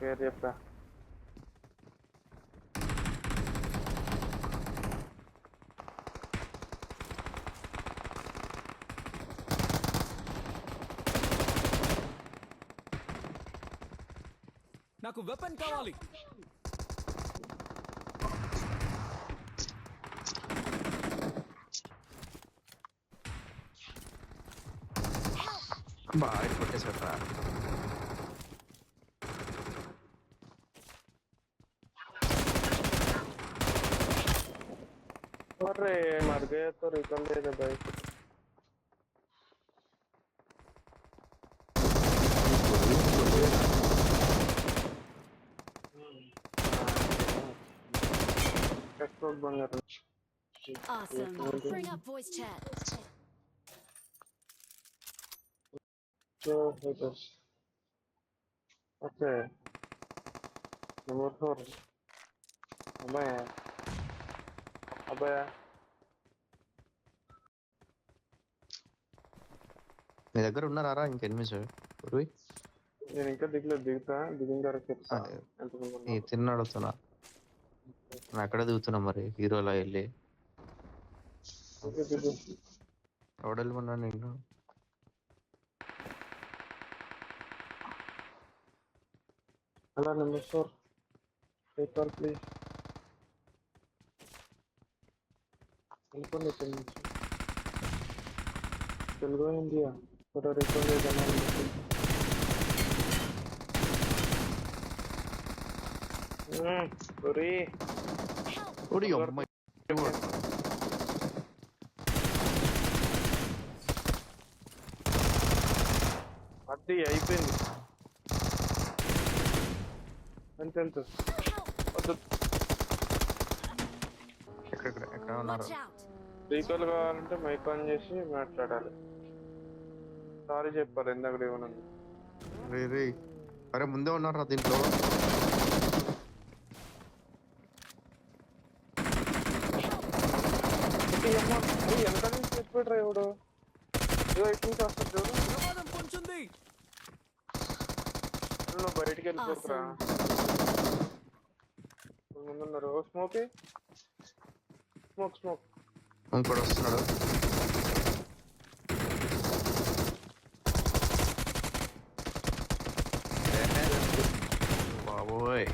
పేరు చెప్పా. నాకు వెపన్ కావాలి. బాగా కొట్టేసారా? अरे मर गए तो रिकल दे दे भाई. एक्सपोर्ट बन गया. Awesome. Bring up voice chat. So it is. Okay. Number 4. अबे నీ దగ్గర ఉన్నారా ఇంకెనిమిస్? నేను ఇంకా దిగుతా దిగిన తర్వాత చెప్తా ఎంతమంది నీ ఉన్నారు. తిన్న అడుగుతున్నా. నేను అక్కడే దిగుతున్నా మరి హీరోలా వెళ్ళి. దిగు. ఎవడెళ్ళమన్నా నేను? అలా నెంబర్ 4 పేపర్ ప్లీజ్ అనుకోండి ఇక్కడ నుంచి తెలుగు ఇండియా ఫోటో రికార్డ్ చేద్దాం. సారీ ఓడి అమ్మాయి అది అయిపోయింది. ఎంత ఎక్కడ ఉన్నారు? Watch out. రీకాల్ కావాలంటే మైక్ ఆన్ చేసి మాట్లాడాలి. సారీ చెప్పాలి ఇందాక ఏమన్నా. రే అరే ముందే ఉన్నారా దీంట్లో? వెనక నుంచి చెప్పాడు ఎవడు ఇటు నుంచి వస్తుంది చూడు. ప్రమాదం పొంచుంది. నువ్వు బయటికి వెళ్ళిపోతురా. ముందున్నారు. స్మోక్ ఇంకోటి వస్తున్నాడు. బాబోయ్